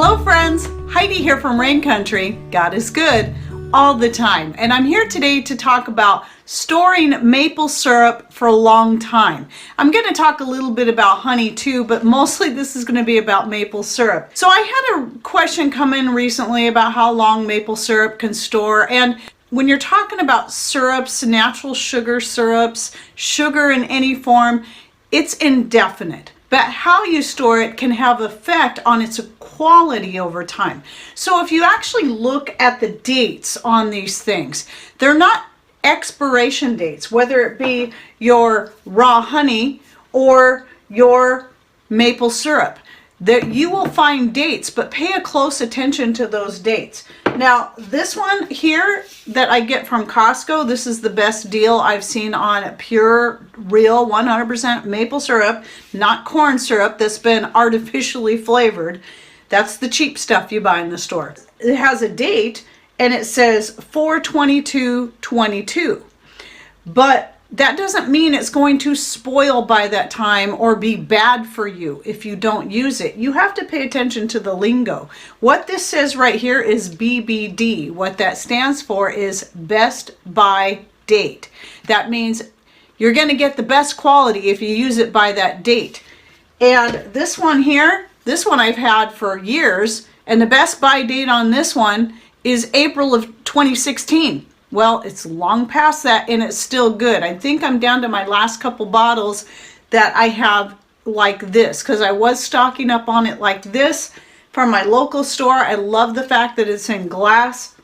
Hello friends, Heidi here from Rain Country. God is good all the time. And I'm here today to talk about storing maple syrup for a long time. I'm going to talk a little bit about honey too, but mostly this is going to be about maple syrup. So I had a question come in recently about how long maple syrup can store. And when you're talking about syrups, natural sugar syrups, sugar in any form, it's indefinite. But how you store it can have effect on its quality over time. So if you actually look at the dates on these things, they're not expiration dates, whether it be your raw honey or your maple syrup. That you will find dates, but pay a close attention to those dates. Now, this one here that I get from Costco, this is the best deal I've seen on pure, real, 100% maple syrup, not corn syrup that's been artificially flavored. That's the cheap stuff you buy in the store. It has a date and it says 4/22/22. But that doesn't mean it's going to spoil by that time or be bad for you if you don't use it. You have to pay attention to the lingo. What this says right here is BBD. What that stands for is best by date. That means you're going to get the best quality if you use it by that date. And this one here, this one I've had for years, and the best by date on this one is April of 2016. Well, it's long past that and it's still good. I think I'm down to my last couple bottles that I have like this because I was stocking up on it like this from my local store. I love the fact that it's in glass,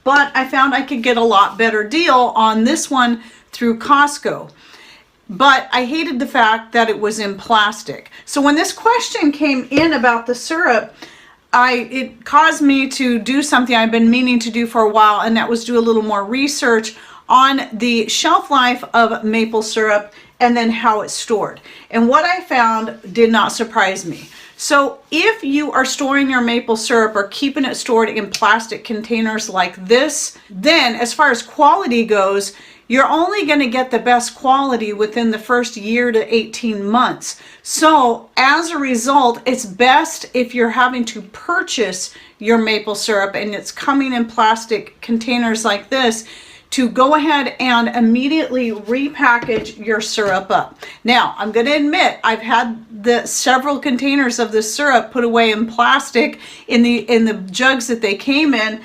but I found I could get a lot better deal on this one through Costco. But I hated the fact that it was in plastic. So when this question came in about the syrup, it caused me to do something I've been meaning to do for a while, and that was do a little more research on the shelf life of maple syrup and then how it's stored. And what I found did not surprise me. So if you are storing your maple syrup or keeping it stored in plastic containers like this, then as far as quality goes, you're only going to get the best quality within the first year to 18 months. So as a result, it's best if you're having to purchase your maple syrup and it's coming in plastic containers like this, to go ahead and immediately repackage your syrup up. Now, I'm going to admit I've had several containers of this syrup put away in plastic in the jugs that they came in,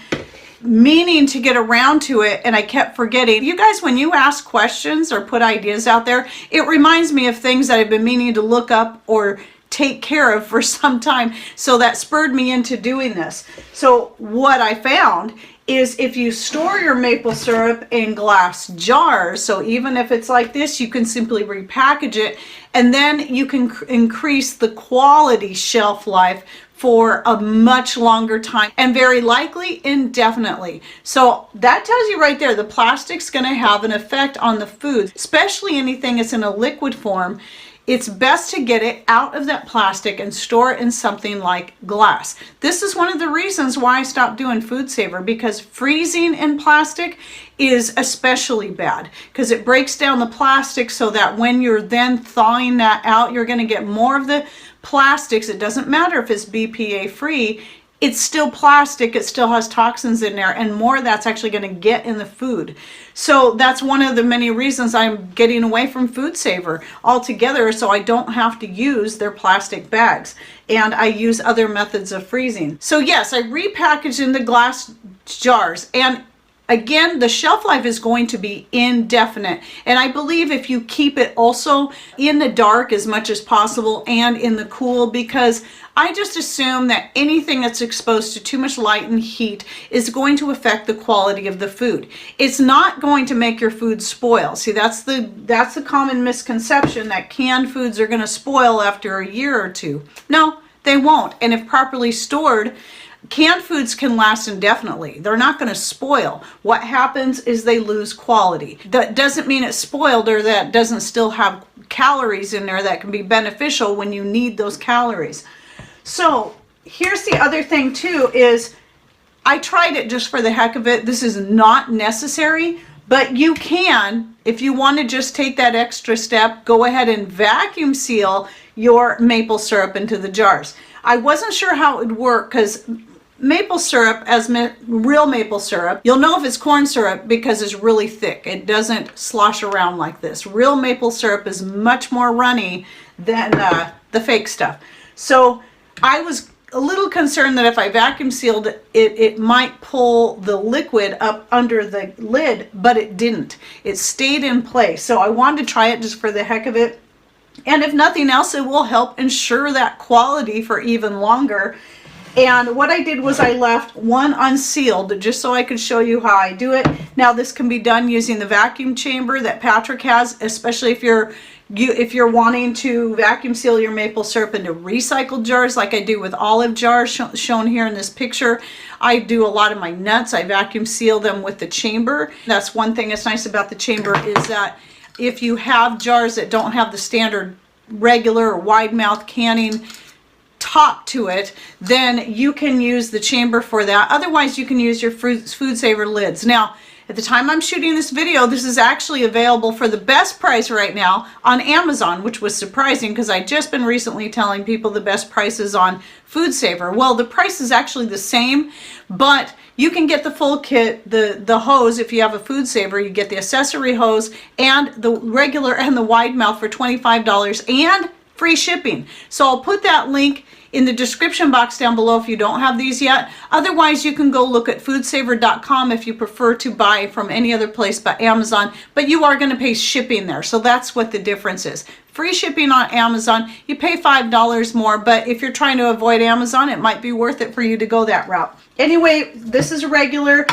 meaning to get around to it, and I kept forgetting. You guys, when you ask questions or put ideas out there, it reminds me of things that I've been meaning to look up or take care of for some time. So that spurred me into doing this. So what I found is if you store your maple syrup in glass jars, so even if it's like this, you can simply repackage it, and then you can increase the quality shelf life for a much longer time, and very likely indefinitely. So that tells you right there, the plastic's going to have an effect on the food, especially anything that's in a liquid form. It's best to get it out of that plastic and store it in something like glass. This is one of the reasons why I stopped doing Food Saver, because freezing in plastic is especially bad because it breaks down the plastic so that when you're then thawing that out, you're going to get more of the plastics. It doesn't matter if it's BPA free. It's still plastic, it still has toxins in there, and more of that's actually going to get in the food. So that's one of the many reasons I'm getting away from Food Saver altogether, so I don't have to use their plastic bags, and I use other methods of freezing. So yes, I repackaged in the glass jars, and again, the shelf life is going to be indefinite. And I believe if you keep it also in the dark as much as possible and in the cool, because I just assume that anything that's exposed to too much light and heat is going to affect the quality of the food. It's not going to make your food spoil. See, that's the common misconception that canned foods are going to spoil after a year or two. No, they won't. And if properly stored, canned foods can last indefinitely. They're not going to spoil. What happens is they lose quality. That doesn't mean it's spoiled or that doesn't still have calories in there that can be beneficial when you need those calories. So here's the other thing too, is I tried it just for the heck of it. This is not necessary, but you can, if you want to just take that extra step, go ahead and vacuum seal your maple syrup into the jars. I wasn't sure how it would work because maple syrup, real maple syrup, you'll know if it's corn syrup because it's really thick. It doesn't slosh around like this. Real maple syrup is much more runny than the fake stuff. So I was a little concerned that if I vacuum sealed it, it might pull the liquid up under the lid, but it didn't. It stayed in place. So I wanted to try it just for the heck of it. And if nothing else, it will help ensure that quality for even longer. And what I did was I left one unsealed just so I could show you how I do it. Now this can be done using the vacuum chamber that Patrick has, especially if you're wanting to vacuum seal your maple syrup into recycled jars like I do with olive jars shown here in this picture. I do a lot of my nuts. I vacuum seal them with the chamber. That's one thing that's nice about the chamber is that if you have jars that don't have the standard regular or wide mouth canning top to it, then you can use the chamber for that. Otherwise, you can use your food saver lids. Now, at the time I'm shooting this video, this is actually available for the best price right now on Amazon, which was surprising because I'd just been recently telling people the best prices on Food Saver. Well, the price is actually the same, but you can get the full kit, the hose. If you have a Food Saver, you get the accessory hose and the regular and the wide mouth for $25 and free shipping. So I'll put that link in the description box down below if you don't have these yet. Otherwise, you can go look at foodsaver.com if you prefer to buy from any other place but Amazon, but you are going to pay shipping there. So that's what the difference is. Free shipping on Amazon, you pay $5 more, but if you're trying to avoid Amazon, it might be worth it for you to go that route. Anyway, this is a regular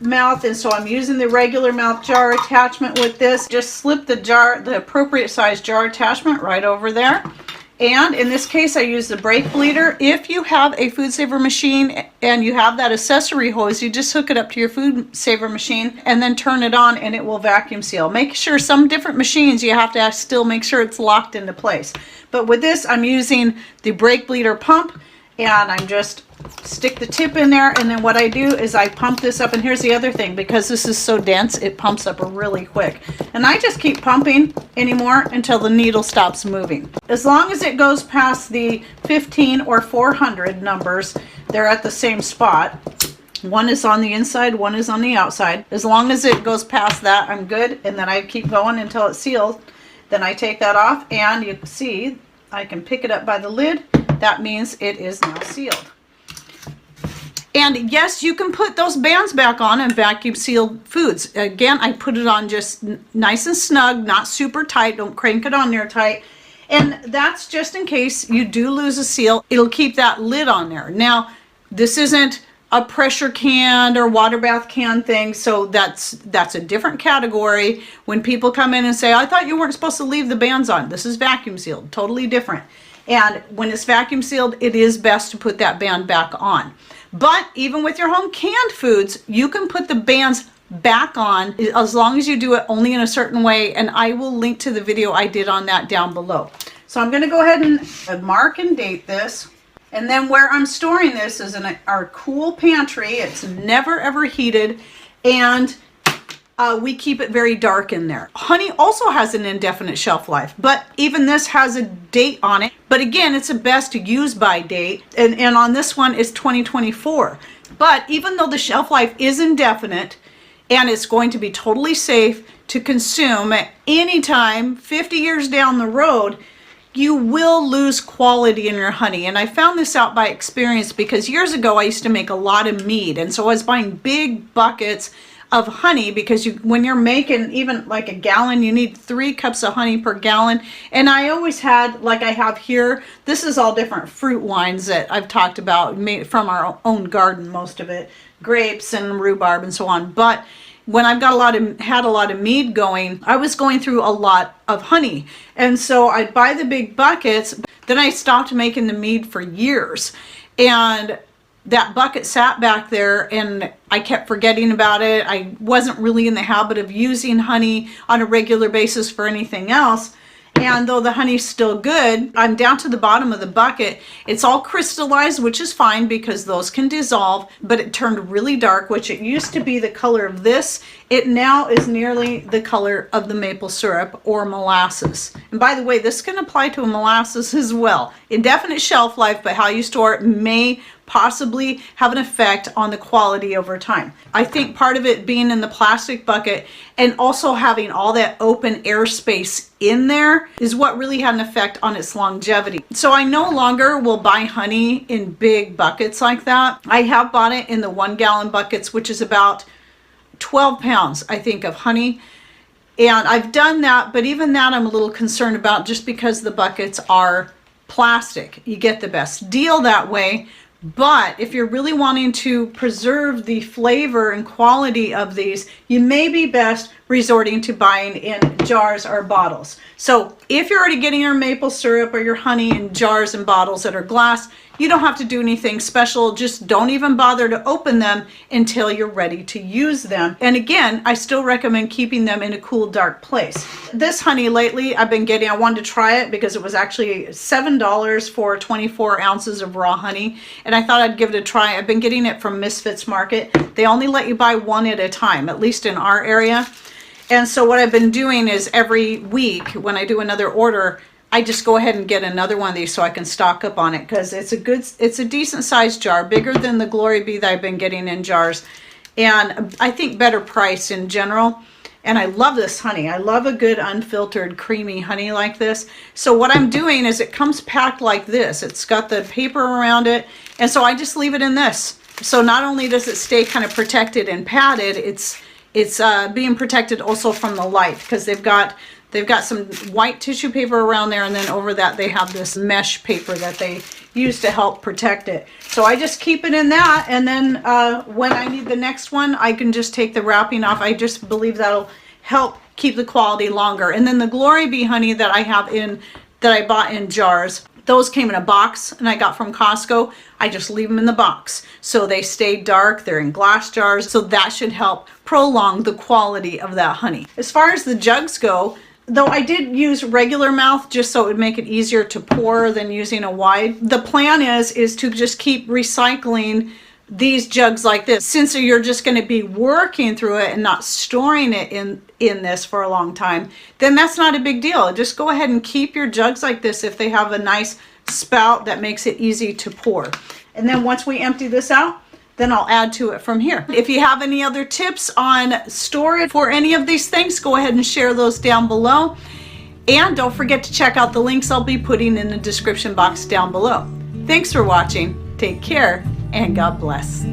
mouth, and so I'm using the regular mouth jar attachment with this. Just slip the appropriate size jar attachment right over there. And in this case, I use the brake bleeder. If you have a Food Saver machine and you have that accessory hose, you just hook it up to your Food Saver machine and then turn it on and it will vacuum seal. Make sure some different machines, you have to still make sure it's locked into place. But with this, I'm using the brake bleeder pump, and I'm just stick the tip in there, and then what I do is I pump this up. And here's the other thing, because this is so dense, it pumps up really quick, and I just keep pumping anymore until the needle stops moving. As long as it goes past the 15 or 400 numbers, they're at the same spot. One is on the inside, one is on the outside. As long as it goes past that, I'm good, and then I keep going until it's sealed. Then I take that off, and you can see I can pick it up by the lid. That means it is now sealed. And yes, you can put those bands back on and vacuum seal foods. Again, I put it on just nice and snug, not super tight. Don't crank it on there tight. And that's just in case you do lose a seal. It'll keep that lid on there. Now, this isn't a pressure can or water bath can thing, so that's a different category. When people come in and say, I thought you weren't supposed to leave the bands on. This is vacuum sealed, totally different. And when it's vacuum sealed, it is best to put that band back on. But even with your home canned foods, you can put the bands back on as long as you do it only in a certain way, and I will link to the video I did on that down below. So I'm going to go ahead and mark and date this. And then where I'm storing this is in our cool pantry. It's never ever heated, and we keep it very dark in there. Honey also has an indefinite shelf life, but even this has a date on it. But again, it's a best use by date, and on this one it's 2024. But even though the shelf life is indefinite, and it's going to be totally safe to consume at any time, 50 years down the road, you will lose quality in your honey. And I found this out by experience because years ago I used to make a lot of mead, and so I was buying big buckets of honey because when you're making even like a gallon, you need 3 cups of honey per gallon. And I always had, like I have here, this is all different fruit wines that I've talked about, made from our own garden, most of it, grapes and rhubarb and so on. But when I've got had a lot of mead going, I was going through a lot of honey. And so I'd buy the big buckets. Then I stopped making the mead for years. And that bucket sat back there and I kept forgetting about it. I wasn't really in the habit of using honey on a regular basis for anything else. And though the honey's still good, I'm down to the bottom of the bucket. It's all crystallized, which is fine because those can dissolve, but it turned really dark, which it used to be the color of this. It now is nearly the color of the maple syrup or molasses. And by the way, this can apply to a molasses as well. Indefinite shelf life, but how you store it may possibly have an effect on the quality over time. I think part of it being in the plastic bucket and also having all that open air space in there is what really had an effect on its longevity. So I no longer will buy honey in big buckets like that. I have bought it in the 1 gallon buckets, which is about 12 pounds, I think, of honey. And I've done that, but even that I'm a little concerned about just because the buckets are plastic. You get the best deal that way. But if you're really wanting to preserve the flavor and quality of these, you may be best resorting to buying in jars or bottles. So if you're already getting your maple syrup or your honey in jars and bottles that are glass, you don't have to do anything special. Just don't even bother to open them until you're ready to use them. And again, I still recommend keeping them in a cool, dark place. This honey lately I've been getting, I wanted to try it because it was actually $7 for 24 ounces of raw honey. And I thought I'd give it a try. I've been getting it from Misfits Market. They only let you buy one at a time, at least in our area. And so what I've been doing is every week when I do another order, I just go ahead and get another one of these so I can stock up on it, because it's a decent sized jar, bigger than the Glory Bee that I've been getting in jars, and I think better price in general. And I love this honey. I love a good unfiltered creamy honey like this. So what I'm doing is it comes packed like this. It's got the paper around it, and so I just leave it in this. So not only does it stay kind of protected and padded, it's being protected also from the light, because they've got some white tissue paper around there, and then over that they have this mesh paper that they use to help protect it. So I just keep it in that, and then when I need the next one, I can just take the wrapping off. I just believe that'll help keep the quality longer. And then the Glory Bee honey that I bought in jars, those came in a box and I got from Costco. I just leave them in the box so they stay dark. They're in glass jars, so that should help prolong the quality of that honey. As far as the jugs go, though I did use regular mouth just so it would make it easier to pour than using a wide. The plan is to just keep recycling these jugs like this. Since you're just going to be working through it and not storing it in this for a long time, then that's not a big deal. Just go ahead and keep your jugs like this if they have a nice spout that makes it easy to pour. And then once we empty this out, then I'll add to it from here. If you have any other tips on storage for any of these things, go ahead and share those down below. And don't forget to check out the links I'll be putting in the description box down below. Thanks for watching. Take care and God bless.